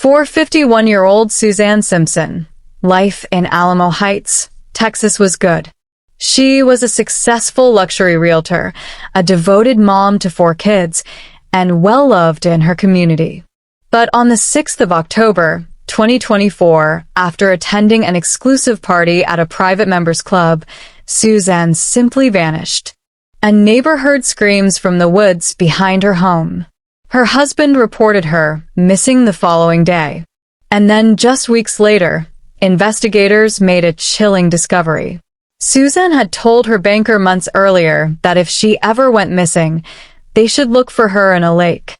For 51-year-old Suzanne Simpson, life in Alamo Heights, Texas was good. She was a successful luxury realtor, a devoted mom to 4 kids, and well-loved in her community. But on the 6th of October, 2024, after attending an exclusive party at a private members club, Suzanne simply vanished. A neighbor heard screams from the woods behind her home. Her husband reported her missing the following day. And then just weeks later, investigators made a chilling discovery. Suzanne had told her banker months earlier that if she ever went missing, they should look for her in a lake.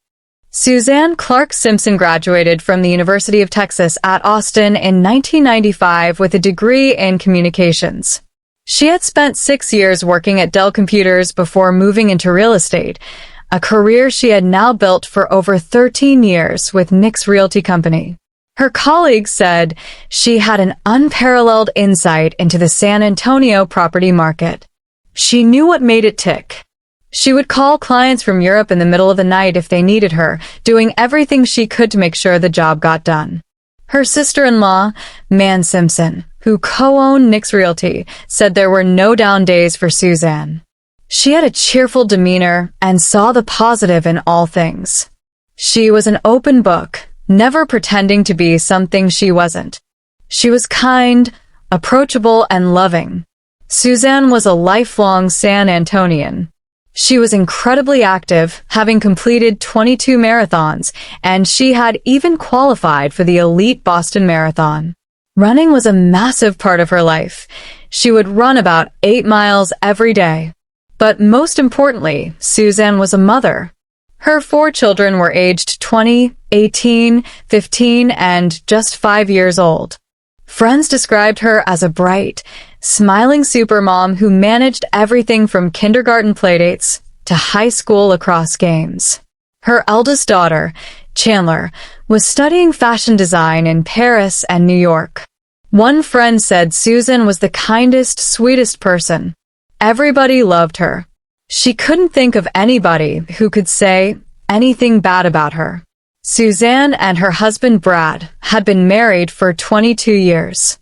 Suzanne Clark Simpson graduated from the University of Texas at Austin in 1995 with a degree in communications. She had spent 6 years working at Dell Computers before moving into real estate, a career she had now built for over 13 years with Nick's Realty Company. Her colleagues said she had an unparalleled insight into the San Antonio property market. She knew what made it tick. She would call clients from Europe in the middle of the night if they needed her, doing everything she could to make sure the job got done. Her sister-in-law, Man Simpson, who co-owned Nick's Realty, said there were no down days for Suzanne. She had a cheerful demeanor and saw the positive in all things. She was an open book, never pretending to be something she wasn't. She was kind, approachable, and loving. Suzanne was a lifelong San Antonian. She was incredibly active, having completed 22 marathons, and she had even qualified for the elite Boston Marathon. Running was a massive part of her life. She would run about 8 miles every day. But most importantly, Suzanne was a mother. Her 4 children were aged 20, 18, 15, and just 5 years old. Friends described her as a bright, smiling supermom who managed everything from kindergarten playdates to high school lacrosse games. Her eldest daughter, Chandler, was studying fashion design in Paris and New York. One friend said Susan was the kindest, sweetest person. Everybody loved her. She couldn't think of anybody who could say anything bad about her. Suzanne and her husband Brad had been married for 22 years.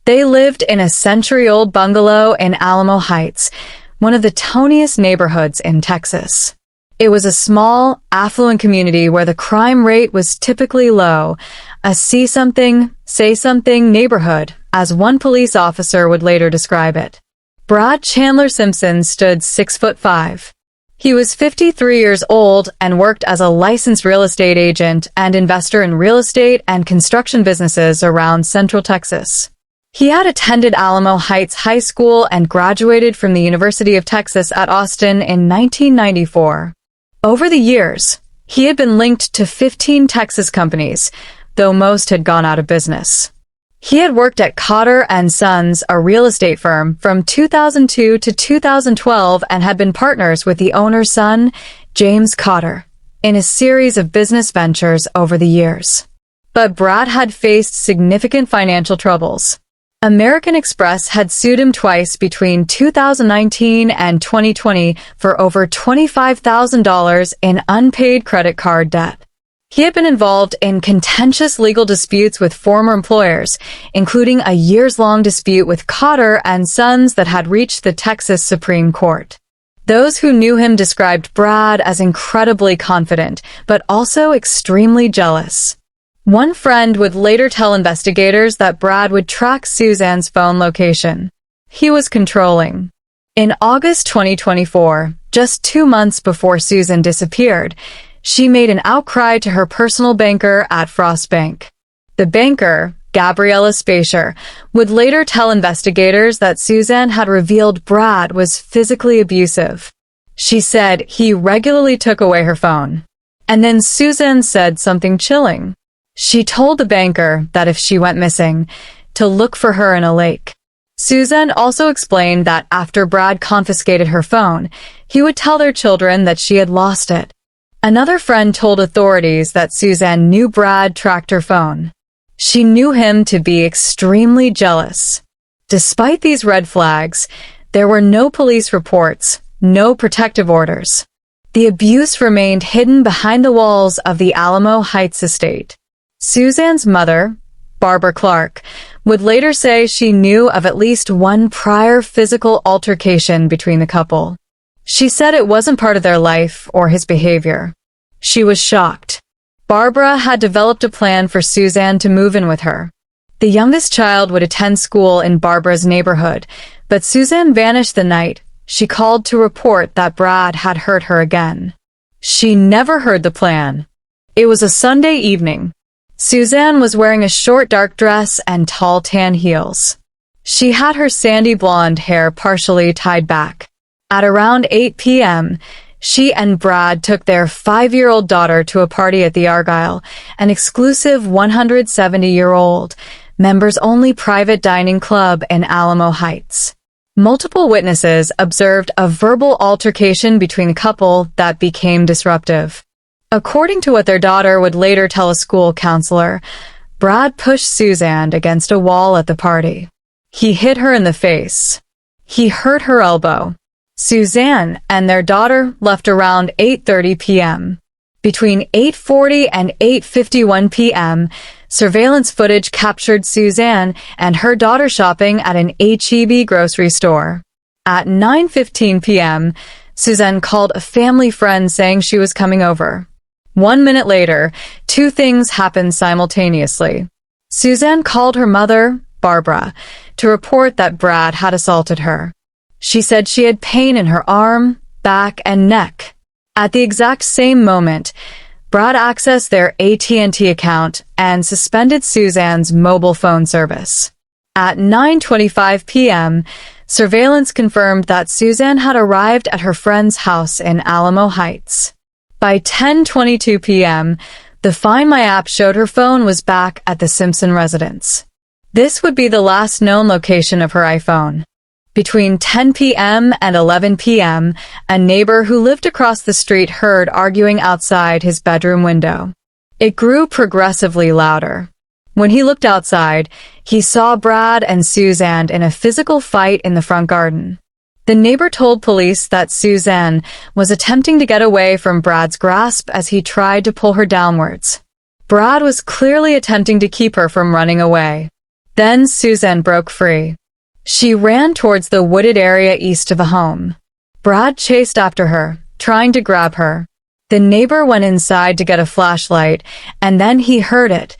They lived in a century-old bungalow in Alamo Heights, one of the toniest neighborhoods in Texas. It was a small, affluent community where the crime rate was typically low, a see something, say something neighborhood, as one police officer would later describe it. Brad Chandler Simpson stood 6'5". He was 53 years old and worked as a licensed real estate agent and investor in real estate and construction businesses around Central Texas. He had attended Alamo Heights High School and graduated from the University of Texas at Austin in 1994. Over the years, he had been linked to 15 Texas companies, though most had gone out of business. He had worked at Cotter & Sons, a real estate firm, from 2002 to 2012 and had been partners with the owner's son, James Cotter, in a series of business ventures over the years. But Brad had faced significant financial troubles. American Express had sued him twice between 2019 and 2020 for over $25,000 in unpaid credit card debt. He had been involved in contentious legal disputes with former employers, including a years-long dispute with Cotter & Sons that had reached the Texas Supreme Court. Those who knew him described Brad as incredibly confident, but also extremely jealous. One friend would later tell investigators that Brad would track Suzanne's phone location. He was controlling. In August 2024, just 2 months before Susan disappeared, she made an outcry to her personal banker at Frost Bank. The banker, Gabriella Spacier, would later tell investigators that Suzanne had revealed Brad was physically abusive. She said he regularly took away her phone. And then Suzanne said something chilling. She told the banker that if she went missing, to look for her in a lake. Suzanne also explained that after Brad confiscated her phone, he would tell their children that she had lost it. Another friend told authorities that Suzanne knew Brad tracked her phone. She knew him to be extremely jealous. Despite these red flags, there were no police reports, no protective orders. The abuse remained hidden behind the walls of the Alamo Heights estate. Suzanne's mother, Barbara Clark, would later say she knew of at least one prior physical altercation between the couple. She said it wasn't part of their life or his behavior. She was shocked. Barbara had developed a plan for Suzanne to move in with her. The youngest child would attend school in Barbara's neighborhood, but Suzanne vanished the night she called to report that Brad had hurt her again. She never heard the plan. It was a Sunday evening. Suzanne was wearing a short dark dress and tall tan heels. She had her sandy blonde hair partially tied back. At around 8 p.m., she and Brad took their 5-year-old daughter to a party at the Argyle, an exclusive 170-year-old, members-only private dining club in Alamo Heights. Multiple witnesses observed a verbal altercation between the couple that became disruptive. According to what their daughter would later tell a school counselor, Brad pushed Suzanne against a wall at the party. He hit her in the face. He hurt her elbow. Suzanne and their daughter left around 8:30 p.m. Between 8:40 and 8:51 p.m., surveillance footage captured Suzanne and her daughter shopping at an H-E-B grocery store. At 9:15 p.m., Suzanne called a family friend saying she was coming over. 1 minute later, two things happened simultaneously. Suzanne called her mother, Barbara, to report that Brad had assaulted her. She said she had pain in her arm, back, and neck. At the exact same moment, Brad accessed their AT&T account and suspended Suzanne's mobile phone service. At 9:25 p.m., surveillance confirmed that Suzanne had arrived at her friend's house in Alamo Heights. By 10:22 p.m., the Find My app showed her phone was back at the Simpson residence. This would be the last known location of her iPhone. Between 10 p.m. and 11 p.m., a neighbor who lived across the street heard arguing outside his bedroom window. It grew progressively louder. When he looked outside, he saw Brad and Suzanne in a physical fight in the front garden. The neighbor told police that Suzanne was attempting to get away from Brad's grasp as he tried to pull her downwards. Brad was clearly attempting to keep her from running away. Then Suzanne broke free. She ran towards the wooded area east of the home. Brad chased after her, trying to grab her. The neighbor went inside to get a flashlight, and then he heard it,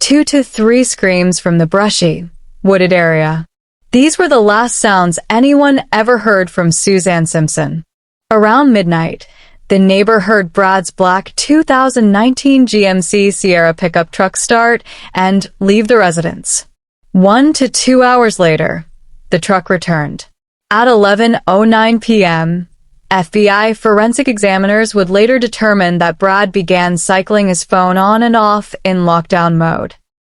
2 to 3 screams from the brushy, wooded area. These were the last sounds anyone ever heard from Suzanne Simpson. Around midnight, the neighbor heard Brad's black 2019 GMC Sierra pickup truck start and leave the residence. 1 to 2 hours later, the truck returned. At 11:09 p.m., FBI forensic examiners would later determine that Brad began cycling his phone on and off in lockdown mode.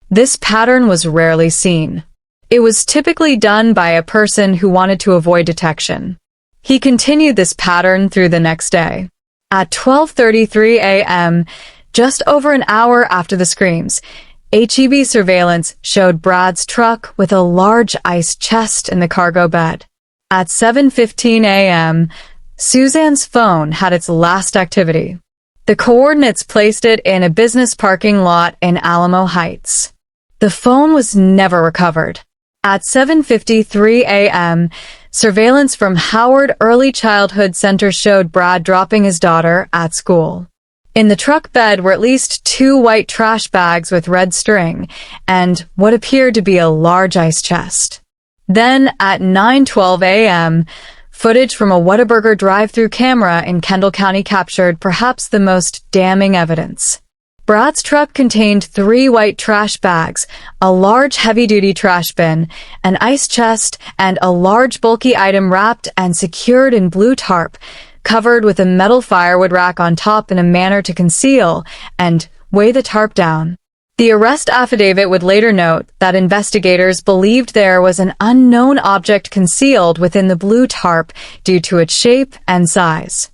This pattern was rarely seen. It was typically done by a person who wanted to avoid detection. He continued this pattern through the next day. At 12:33 a.m., just over an hour after the screams, H-E-B surveillance showed Brad's truck with a large ice chest in the cargo bed. At 7:15 a.m., Suzanne's phone had its last activity. The coordinates placed it in a business parking lot in Alamo Heights. The phone was never recovered. At 7:53 a.m., surveillance from Howard Early Childhood Center showed Brad dropping his daughter at school. In the truck bed were at least 2 white trash bags with red string and what appeared to be a large ice chest. Then, at 9:12 a.m., footage from a Whataburger drive-thru camera in Kendall County captured perhaps the most damning evidence. Brad's truck contained 3 white trash bags, a large heavy-duty trash bin, an ice chest, and a large bulky item wrapped and secured in blue tarp, covered with a metal firewood rack on top in a manner to conceal and weigh the tarp down. The arrest affidavit would later note that investigators believed there was an unknown object concealed within the blue tarp due to its shape and size.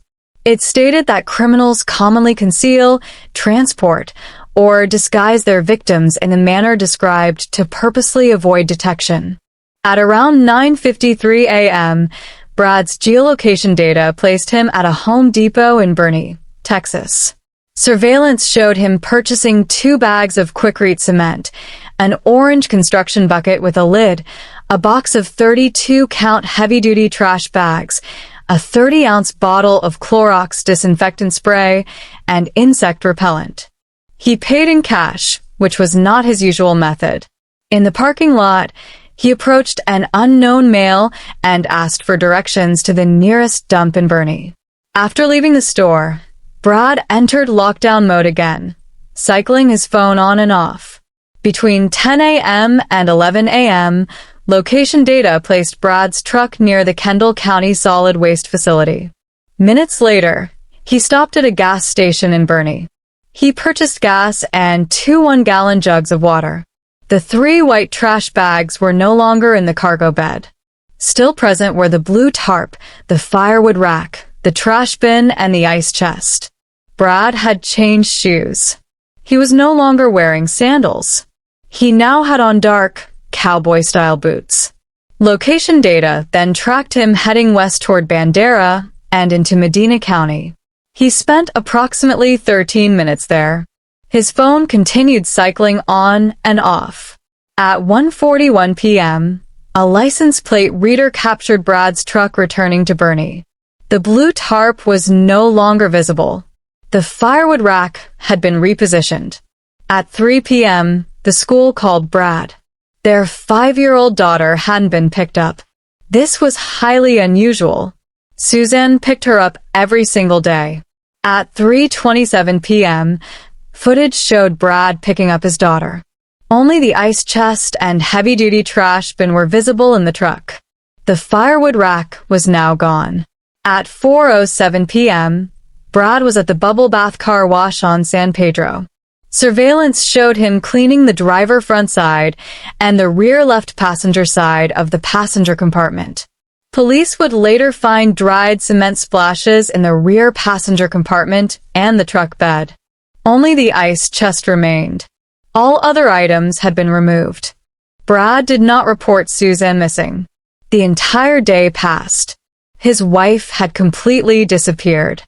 It stated that criminals commonly conceal, transport, or disguise their victims in a manner described to purposely avoid detection. At around 9:53 a.m., Brad's geolocation data placed him at a Home Depot in Boerne, Texas. Surveillance showed him purchasing 2 bags of Quikrete cement, an orange construction bucket with a lid, a box of 32-count heavy-duty trash bags, a 30-ounce bottle of Clorox disinfectant spray, and insect repellent. He paid in cash, which was not his usual method. In the parking lot, he approached an unknown male and asked for directions to the nearest dump in Burnie. After leaving the store, Brad entered lockdown mode again, cycling his phone on and off. Between 10 a.m. and 11 a.m., location data placed Brad's truck near the Kendall County Solid Waste Facility. Minutes later, he stopped at a gas station in Burnie. He purchased gas and 2 one-gallon jugs of water. The 3 white trash bags were no longer in the cargo bed. Still present were the blue tarp, the firewood rack, the trash bin, and the ice chest. Brad had changed shoes. He was no longer wearing sandals. He now had on dark, cowboy-style boots. Location data then tracked him heading west toward Bandera and into Medina County. He spent approximately 13 minutes there. His phone continued cycling on and off. At 1:41 p.m., a license plate reader captured Brad's truck returning to Burnie. The blue tarp was no longer visible. The firewood rack had been repositioned. At 3 p.m., the school called Brad. Their 5-year-old daughter hadn't been picked up. This was highly unusual. Suzanne picked her up every single day. At 3:27 p.m., footage showed Brad picking up his daughter. Only the ice chest and heavy-duty trash bin were visible in the truck. The firewood rack was now gone. At 4:07 p.m., Brad was at the bubble bath car wash on San Pedro. Surveillance showed him cleaning the driver front side and the rear left passenger side of the passenger compartment. Police would later find dried cement splashes in the rear passenger compartment and the truck bed. Only the ice chest remained. All other items had been removed. Brad did not report Suzanne missing. The entire day passed. His wife had completely disappeared.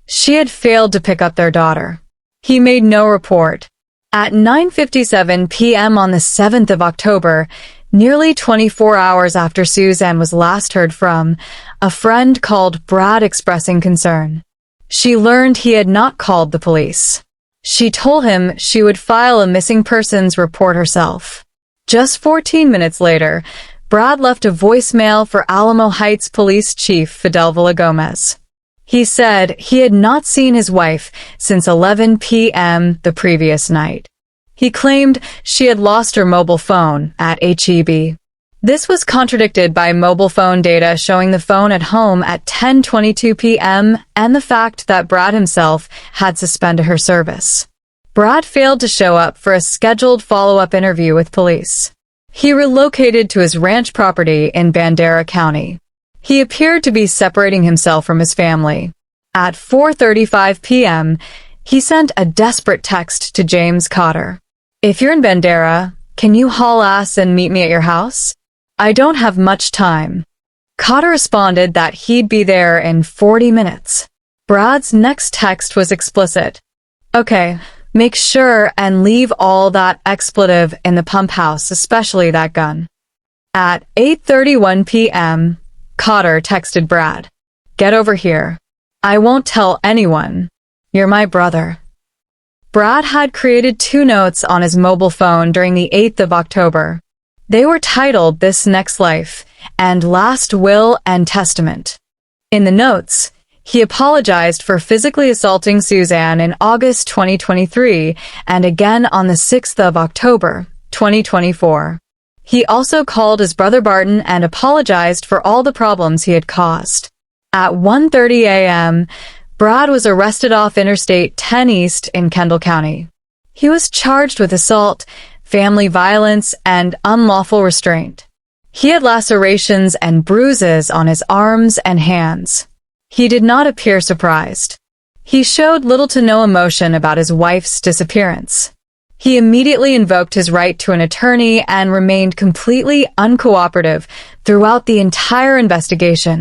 She had failed to pick up their daughter. He made no report. At 9:57 p.m. on the 7th of October, nearly 24 hours after Suzanne was last heard from, a friend called Brad expressing concern. She learned he had not called the police. She told him she would file a missing persons report herself. Just 14 minutes later, Brad left a voicemail for Alamo Heights Police Chief Fidel Villagomez. He said he had not seen his wife since 11 p.m. the previous night. He claimed she had lost her mobile phone at HEB. This was contradicted by mobile phone data showing the phone at home at 10:22 p.m. and the fact that Brad himself had suspended her service. Brad failed to show up for a scheduled follow-up interview with police. He relocated to his ranch property in Bandera County. He appeared to be separating himself from his family. At 4:35 p.m., he sent a desperate text to James Cotter. "If you're in Bandera, can you haul ass and meet me at your house? I don't have much time." Cotter responded that he'd be there in 40 minutes. Brad's next text was explicit. "Okay, make sure and leave all that expletive in the pump house, especially that gun." At 8:31 p.m., Cotter texted Brad, "Get over here. I won't tell anyone. You're my brother." Brad had created 2 notes on his mobile phone during the 8th of October. They were titled This Next Life and Last Will and Testament. In the notes, he apologized for physically assaulting Suzanne in August 2023 and again on the 6th of October, 2024. He also called his brother Barton and apologized for all the problems he had caused. At 1:30 a.m., Brad was arrested off Interstate 10 East in Kendall County. He was charged with assault, family violence, and unlawful restraint. He had lacerations and bruises on his arms and hands. He did not appear surprised. He showed little to no emotion about his wife's disappearance. He immediately invoked his right to an attorney and remained completely uncooperative throughout the entire investigation.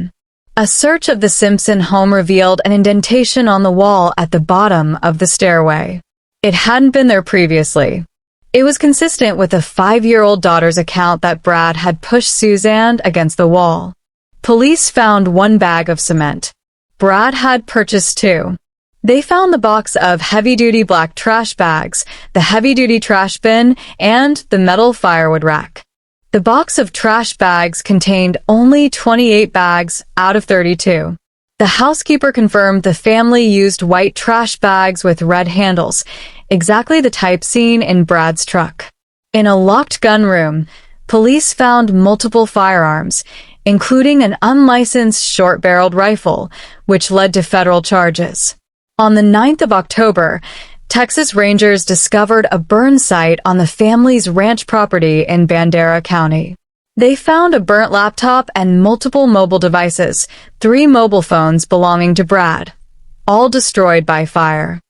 A search of the Simpson home revealed an indentation on the wall at the bottom of the stairway. It hadn't been there previously. It was consistent with a 5-year-old daughter's account that Brad had pushed Suzanne against the wall. Police found 1 bag of cement. Brad had purchased 2. They found the box of heavy-duty black trash bags, the heavy-duty trash bin, and the metal firewood rack. The box of trash bags contained only 28 bags out of 32. The housekeeper confirmed the family used white trash bags with red handles, exactly the type seen in Brad's truck. In a locked gun room, police found multiple firearms, including an unlicensed short-barreled rifle, which led to federal charges. On the 9th of October, Texas Rangers discovered a burn site on the family's ranch property in Bandera County. They found a burnt laptop and multiple mobile devices, 3 mobile phones belonging to Brad, all destroyed by fire.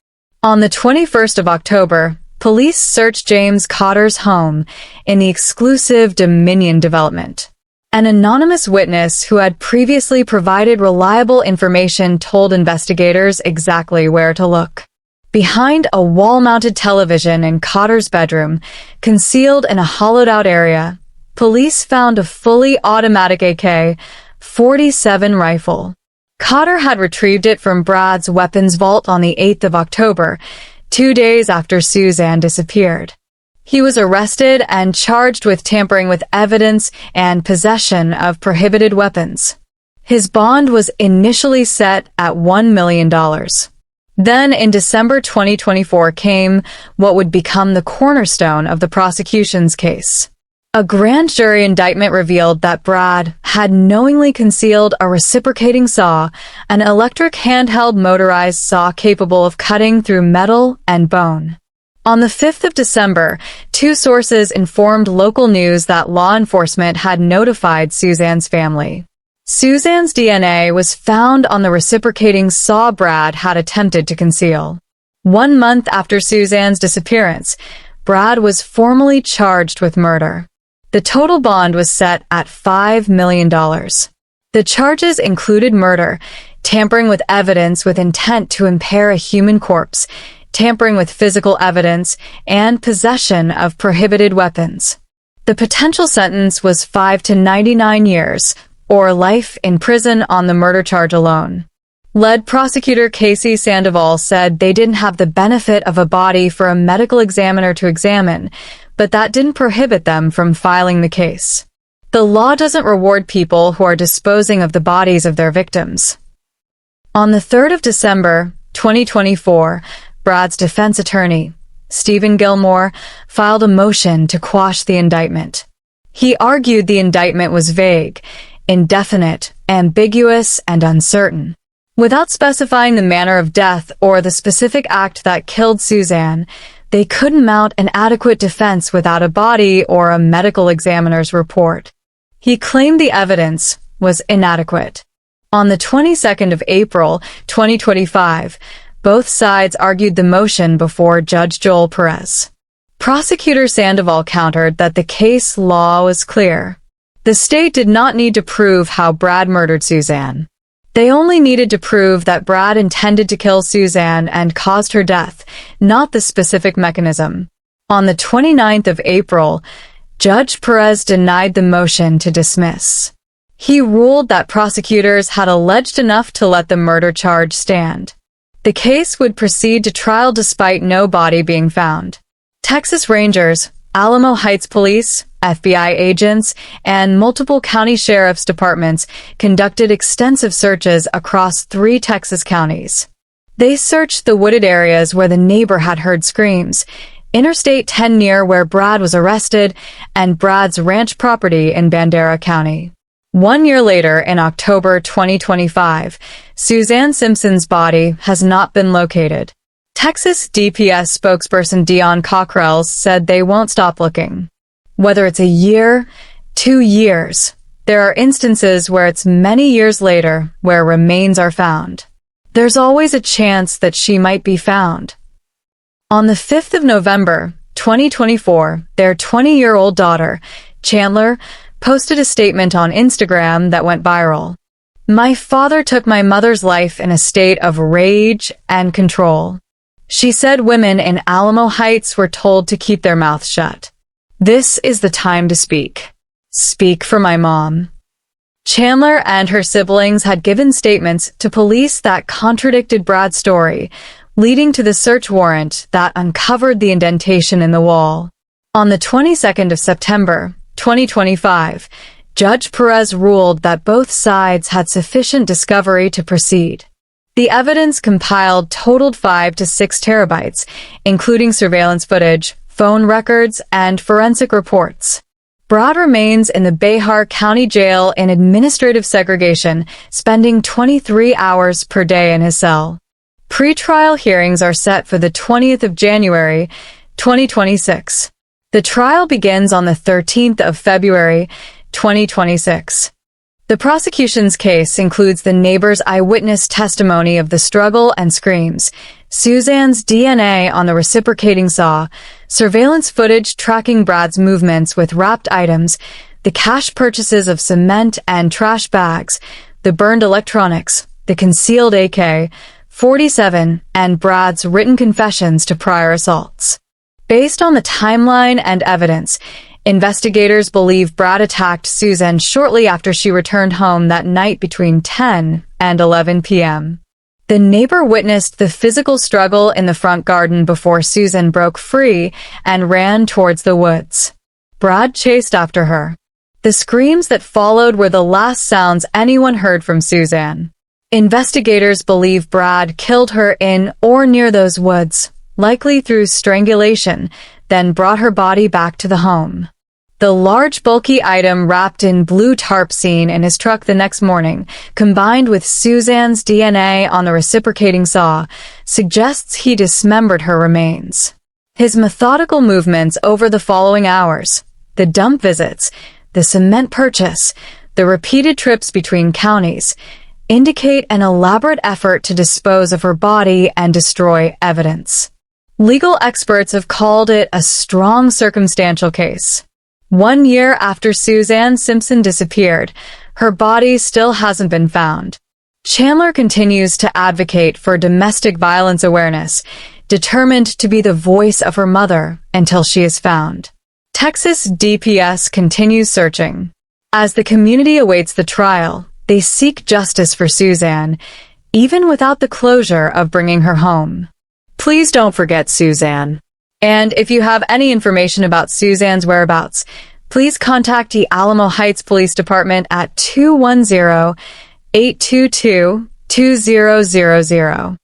On the 21st of October, police searched James Cotter's home in the exclusive Dominion development. An anonymous witness who had previously provided reliable information told investigators exactly where to look. Behind a wall-mounted television in Cotter's bedroom, concealed in a hollowed-out area, police found a fully automatic AK-47 rifle. Cotter had retrieved it from Brad's weapons vault on the 8th of October, 2 days after Suzanne disappeared. He was arrested and charged with tampering with evidence and possession of prohibited weapons. His bond was initially set at $1 million. Then, in December 2024 came what would become the cornerstone of the prosecution's case. A grand jury indictment revealed that Brad had knowingly concealed a reciprocating saw, an electric handheld motorized saw capable of cutting through metal and bone. On the 5th of December, 2 sources informed local news that law enforcement had notified Suzanne's family. Suzanne's DNA was found on the reciprocating saw Brad had attempted to conceal. 1 month after Suzanne's disappearance, Brad was formally charged with murder. The total bond was set at $5 million. The charges included murder, tampering with evidence with intent to impair a human corpse, tampering with physical evidence, and possession of prohibited weapons. The potential sentence was 5 to 99 years, or life in prison on the murder charge alone. Lead prosecutor Kaise Sandoval said they didn't have the benefit of a body for a medical examiner to examine, but that didn't prohibit them from filing the case. The law doesn't reward people who are disposing of the bodies of their victims. On the 3rd of December, 2024, Brad's defense attorney, Stephen Gilmore, filed a motion to quash the indictment. He argued the indictment was vague, indefinite, ambiguous, and uncertain. Without specifying the manner of death or the specific act that killed Suzanne, they couldn't mount an adequate defense without a body or a medical examiner's report. He claimed the evidence was inadequate. On the 22nd of April, 2025, both sides argued the motion before Judge Joel Perez. Prosecutor Sandoval countered that the case law was clear. The state did not need to prove how Brad murdered Suzanne. They only needed to prove that Brad intended to kill Suzanne and caused her death, not the specific mechanism. On the 29th of April, Judge Perez denied the motion to dismiss. He ruled that prosecutors had alleged enough to let the murder charge stand. The case would proceed to trial despite no body being found. Texas Rangers, Alamo Heights Police, FBI agents, and multiple county sheriff's departments conducted extensive searches across 3 Texas counties. They searched the wooded areas where the neighbor had heard screams, Interstate 10 near where Brad was arrested, and Brad's ranch property in Bandera County. 1 year later, in October 2025, Suzanne Simpson's body has not been located. Texas DPS spokesperson Dion Cockrell said they won't stop looking. Whether it's a year, 2 years, there are instances where it's many years later where remains are found. There's always a chance that she might be found. On the 5th of November, 2024, their 20-year-old daughter, Chandler, posted a statement on Instagram that went viral. My father took my mother's life in a state of rage and control. She said women in Alamo Heights were told to keep their mouths shut. This is the time to speak. Speak for my mom. Chandler and her siblings had given statements to police that contradicted Brad's story, leading to the search warrant that uncovered the indentation in the wall. On the 22nd of September, 2025, Judge Perez ruled that both sides had sufficient discovery to proceed. The evidence compiled totaled 5 to 6 terabytes, including surveillance footage, phone records, and forensic reports. Brad remains in the Bexar County Jail in administrative segregation, spending 23 hours per day in his cell. Pre-trial hearings are set for the 20th of January, 2026. The trial begins on the 13th of February, 2026. The prosecution's case includes the neighbor's eyewitness testimony of the struggle and screams, Suzanne's DNA on the reciprocating saw, surveillance footage tracking Brad's movements with wrapped items, the cash purchases of cement and trash bags, the burned electronics, the concealed AK-47, and Brad's written confessions to prior assaults. Based on the timeline and evidence, investigators believe Brad attacked Suzanne shortly after she returned home that night between 10 and 11 p.m. The neighbor witnessed the physical struggle in the front garden before Suzanne broke free and ran towards the woods. Brad chased after her. The screams that followed were the last sounds anyone heard from Suzanne. Investigators believe Brad killed her in or near those woods, likely through strangulation, then brought her body back to the home. The large bulky item wrapped in blue tarp seen in his truck the next morning, combined with Suzanne's DNA on the reciprocating saw, suggests he dismembered her remains. His methodical movements over the following hours, the dump visits, the cement purchase, the repeated trips between counties, indicate an elaborate effort to dispose of her body and destroy evidence. Legal experts have called it a strong circumstantial case. 1 year after Suzanne Simpson disappeared, her body still hasn't been found. Chandler continues to advocate for domestic violence awareness, determined to be the voice of her mother until she is found. Texas DPS continues searching. As the community awaits the trial, they seek justice for Suzanne, even without the closure of bringing her home. Please don't forget Suzanne. And if you have any information about Suzanne's whereabouts, please contact the Alamo Heights Police Department at 210-822-2000.